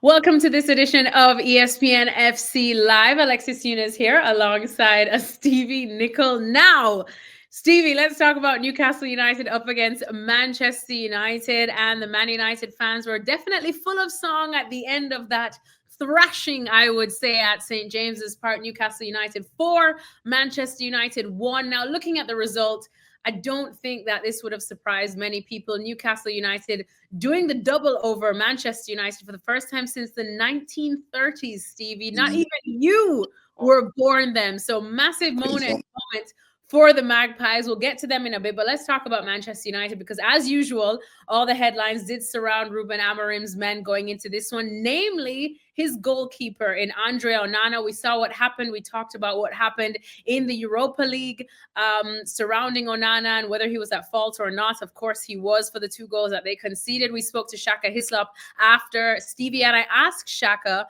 Welcome to this edition of ESPN FC Live. Alexis Nunes here alongside Stevie Nicol. Now, Stevie, let's talk about Newcastle United up against Manchester United. And the Man United fans were definitely full of song at the end of that thrashing, I would say, at St. James's Park. Newcastle United 4, Manchester United 1. Now, looking at the result, I don't think that this would have surprised many people. Newcastle United doing the double over Manchester United for the first time since the 1930s, Stevie. Not even you were born then. So massive moment for the Magpies. We'll get to them in a bit, but let's talk about Manchester United because, as usual, all the headlines did surround Ruben Amorim's men going into this one, namely his goalkeeper in Andre Onana. We saw what happened. We talked about what happened in the Europa League surrounding Onana and whether he was at fault or not. Of course, he was for the 2 goals that they conceded. We spoke to Shaka Hislop after, Stevie, and I asked Shaka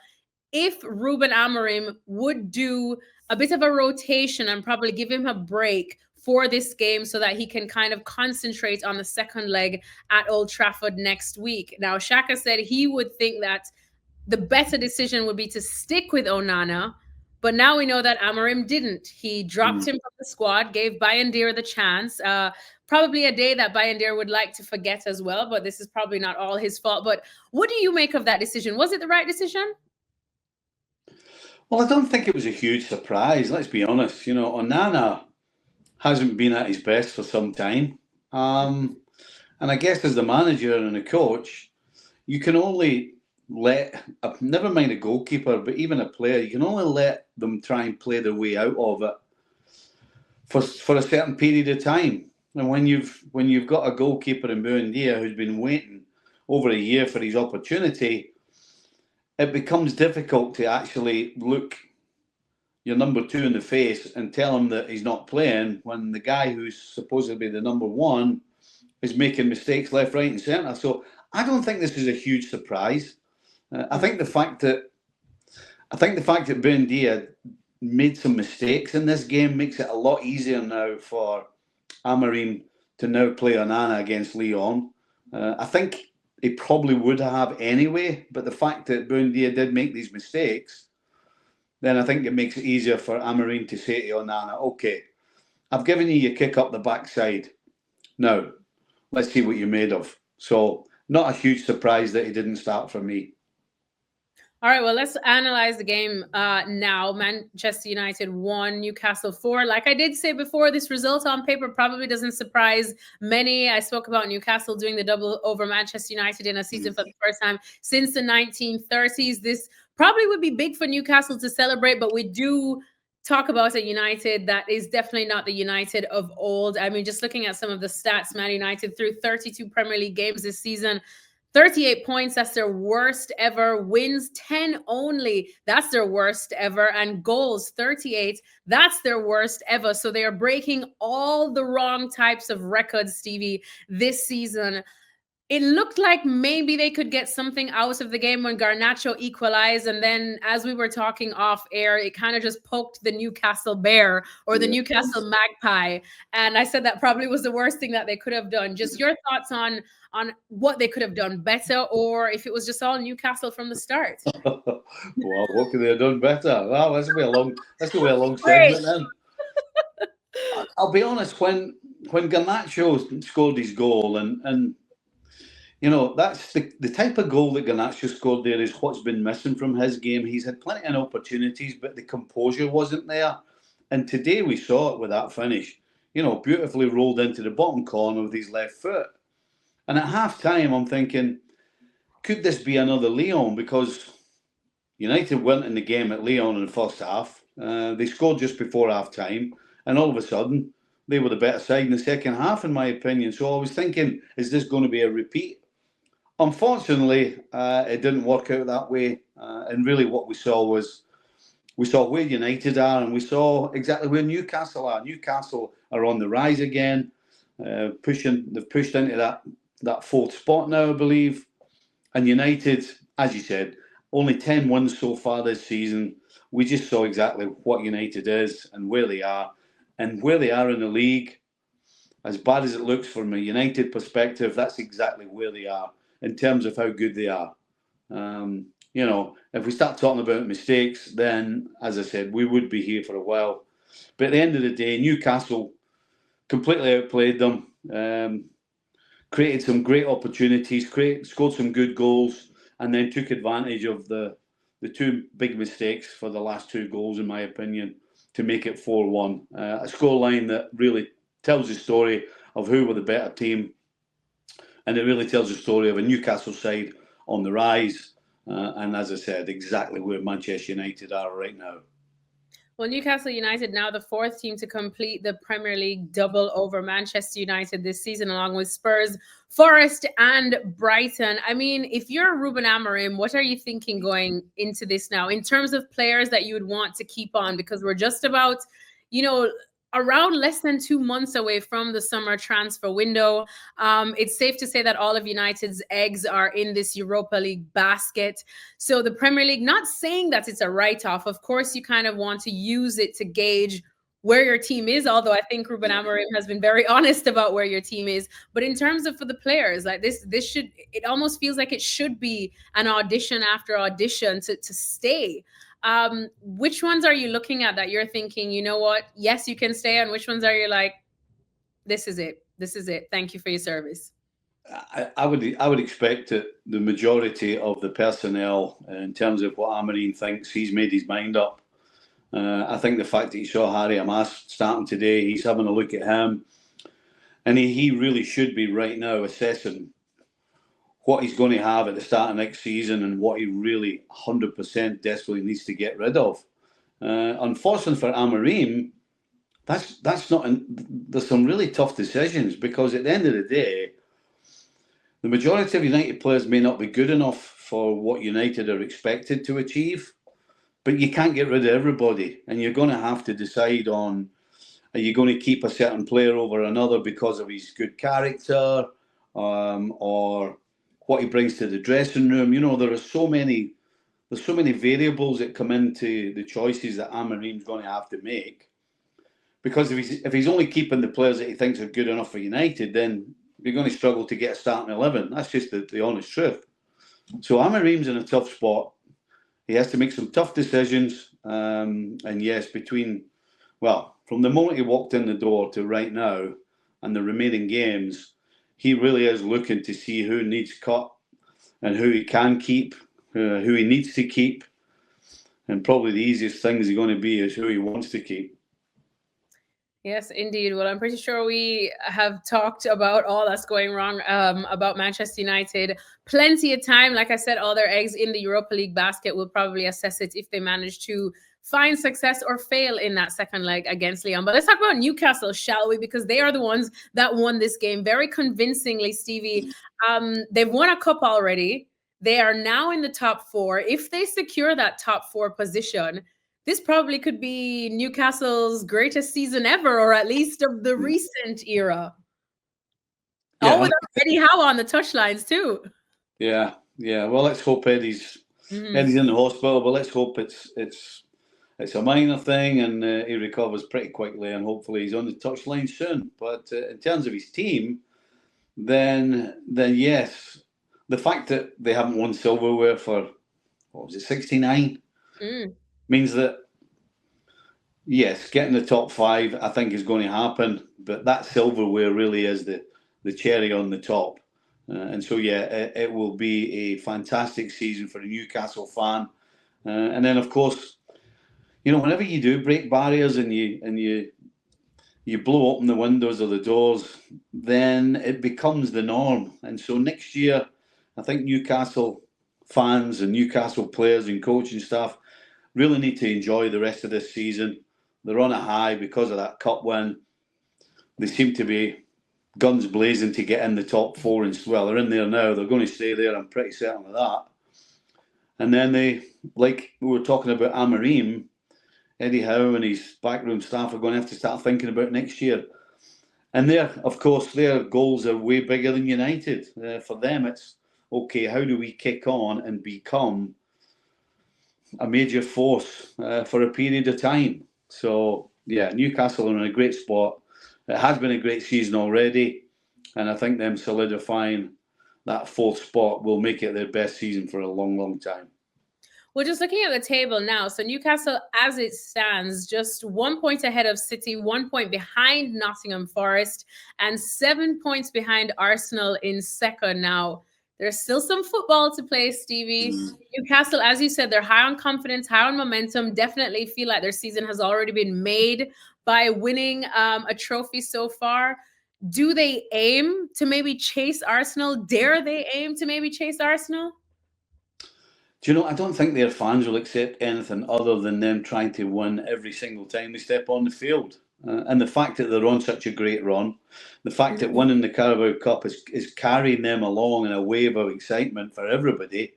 if Ruben Amorim would do a bit of a rotation and probably give him a break for this game so that he can kind of concentrate on the second leg at Old Trafford next week. Now, Shaka said he would think that the better decision would be to stick with Onana, but now we know that Amorim didn't. He dropped him from the squad, gave Bayindir the chance. Probably a day that Bayindir would like to forget as well, but this is probably not all his fault. But what do you make of that decision? Was it the right decision? Well, I don't think it was a huge surprise, let's be honest. You know, Onana hasn't been at his best for some time. And I guess as the manager and the coach, you can only never mind a goalkeeper, but even a player, you can only let them try and play their way out of it for a certain period of time. And when you've got a goalkeeper in Buendia who's been waiting over a year for his opportunity, it becomes difficult to actually look your number 2 in the face and tell him that he's not playing when the guy who's supposed to be the number 1 is making mistakes left, right, and centre. So I don't think this is a huge surprise. I think the fact that Buendia made some mistakes in this game makes it a lot easier now for Amorim to now play Onana against Lyon. I think he probably would have anyway, but the fact that Buendia did make these mistakes, then I think it makes it easier for Amorim to say to Onana, okay, I've given you your kick up the backside. Now, let's see what you're made of. So, not a huge surprise that he didn't start for me. All right, well, let's analyze the game now. Manchester United 1, Newcastle 4. Like I did say before, this result on paper probably doesn't surprise many. I spoke about Newcastle doing the double over Manchester United in a season for the first time since the 1930s. This probably would be big for Newcastle to celebrate, but we do talk about a United that is definitely not the United of old. I mean, just looking at some of the stats, Man United through 32 Premier League games this season, 38 points, that's their worst ever. Wins 10 only, that's their worst ever. And goals 38, that's their worst ever. So they are breaking all the wrong types of records, Stevie, this season. It looked like maybe they could get something out of the game when Garnacho equalized. And then as we were talking off air, it kind of just poked the Newcastle Bear or the Newcastle Magpie. And I said that probably was the worst thing that they could have done. Just your thoughts on what they could have done better, or if it was just all Newcastle from the start. Well, what could they have done better? Well, that's gonna be a long segment then. I'll be honest, when Garnacho scored his goal and you know, that's the type of goal that Garnacho scored there is what's been missing from his game. He's had plenty of opportunities, but the composure wasn't there. And today we saw it with that finish. You know, beautifully rolled into the bottom corner with his left foot. And at half-time, I'm thinking, could this be another Lyon? Because United weren't in the game at Lyon in the first half. They scored just before half-time. And all of a sudden, they were the better side in the second half, in my opinion. So I was thinking, is this going to be a repeat? Unfortunately, it didn't work out that way. And really what we saw where United are, and we saw exactly where Newcastle are. Newcastle are on the rise again. They've pushed into that 4th spot now, I believe. And United, as you said, only 10 wins so far this season. We just saw exactly what United is and where they are. And where they are in the league, as bad as it looks from a United perspective, that's exactly where they are in terms of how good they are. you know, if we start talking about mistakes, then, as I said, we would be here for a while. But at the end of the day, Newcastle completely outplayed them, created some great opportunities, scored some good goals, and then took advantage of the two big mistakes for the last two goals, in my opinion, to make it 4-1. A scoreline that really tells the story of who were the better team, and it really tells the story of a Newcastle side on the rise. And as I said, exactly where Manchester United are right now. Well, Newcastle United now the fourth team to complete the Premier League double over Manchester United this season, along with Spurs, Forest, and Brighton. I mean, if you're Ruben Amorim, what are you thinking going into this now in terms of players that you would want to keep on? Because we're just about, around less than 2 months away from the summer transfer window. It's safe to say that all of United's eggs are in this Europa League basket. So the Premier League, not saying that it's a write-off. Of course, you kind of want to use it to gauge where your team is, although I think Ruben Amorim has been very honest about where your team is. But in terms of for the players, like this should, it almost feels like it should be an audition after audition to stay. Which ones are you looking at that you're thinking, you know what, yes, you can stay, and which ones are you like, this is it, thank you for your service? I would expect that the majority of the personnel, in terms of what Amorim thinks, he's made his mind up. I think the fact that he saw Harry Hamas starting today, he's having a look at him, and he really should be right now assessing what he's going to have at the start of next season and what he really 100% desperately needs to get rid of. Unfortunately for Amorim, that's not. There's some really tough decisions, because at the end of the day, the majority of United players may not be good enough for what United are expected to achieve, but you can't get rid of everybody, and you're going to have to decide on, are you going to keep a certain player over another because of his good character, or what he brings to the dressing room. There's so many variables that come into the choices that Amorim's going to have to make. Because if he's only keeping the players that he thinks are good enough for United, then you're going to struggle to get a starting 11. That's just the honest truth. So Amorim's in a tough spot. He has to make some tough decisions. And yes, from the moment he walked in the door to right now and the remaining games, he really is looking to see who needs cut and who he can keep, who he needs to keep. And probably the easiest thing is going to be is who he wants to keep. Yes, indeed. Well, I'm pretty sure we have talked about all that's going wrong about Manchester United. Plenty of time. Like I said, all their eggs in the Europa League basket. Will probably assess it if they manage to find success or fail in that second leg against Lyon. But let's talk about Newcastle, shall we? Because they are the ones that won this game very convincingly, Stevie. They've won a cup already. They are now in the top four. If they secure that top four position, this probably could be Newcastle's greatest season ever, or at least of the recent era. Yeah. Oh, with Eddie Howe on the touchlines too. Yeah. Well, let's hope Eddie's in the hospital, but let's hope it's a minor thing and he recovers pretty quickly, and hopefully he's on the touchline soon. But in terms of his team, then yes, the fact that they haven't won silverware for 69 means that, yes, getting the top five I think is going to happen, but that silverware really is the cherry on the top. And so, yeah, it will be a fantastic season for a Newcastle fan. And then, of course, whenever you do break barriers and you blow open the windows or the doors, then it becomes the norm. And so next year, I think Newcastle fans and Newcastle players and coaching staff really need to enjoy the rest of this season. They're on a high because of that cup win. They seem to be guns blazing to get in the top four, and they're in there now. They're going to stay there. I'm pretty certain of that. And then they, like we were talking about Amorim, Eddie Howe and his backroom staff are going to have to start thinking about next year. And of course, their goals are way bigger than United. For them, it's, okay, how do we kick on and become a major force for a period of time? So, yeah, Newcastle are in a great spot. It has been a great season already, and I think them solidifying that fourth spot will make it their best season for a long, long time. Well, just looking at the table now, so Newcastle, as it stands, just 1 point ahead of City, 1 point behind Nottingham Forest, and 7 points behind Arsenal in second. Now, there's still some football to play, Stevie. Newcastle, as you said, they're high on confidence, high on momentum, definitely feel like their season has already been made by winning a trophy so far. Do they aim to maybe chase Arsenal? Dare they aim to maybe chase Arsenal? Do you know, I don't think their fans will accept anything other than them trying to win every single time they step on the field. And the fact that they're on such a great run, the fact that winning the Carabao Cup is carrying them along in a wave of excitement for everybody,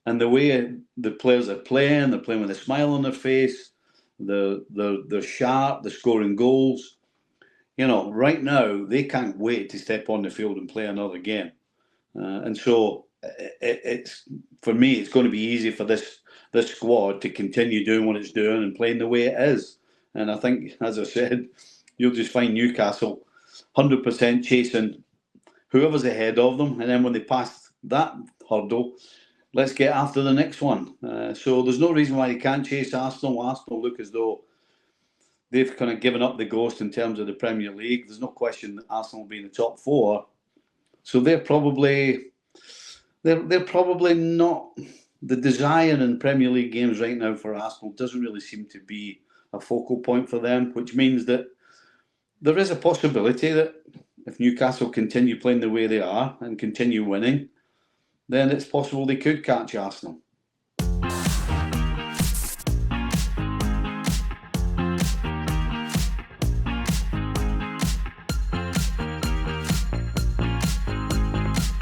and the way the players are playing, they're playing with a smile on their face, they're sharp, they're scoring goals. You know, right now, they can't wait to step on the field and play another game. And so it's for me, it's going to be easy for this squad to continue doing what it's doing and playing the way it is. And I think, as I said, you'll just find Newcastle 100% chasing whoever's ahead of them, and then when they pass that hurdle, let's get after the next one. So there's no reason why you can't chase Arsenal. Arsenal look as though they've kind of given up the ghost in terms of the Premier League. There's no question that Arsenal will be in the top four. So they're probably not, the desire in Premier League games right now for Arsenal doesn't really seem to be a focal point for them, which means that there is a possibility that if Newcastle continue playing the way they are and continue winning, then it's possible they could catch Arsenal.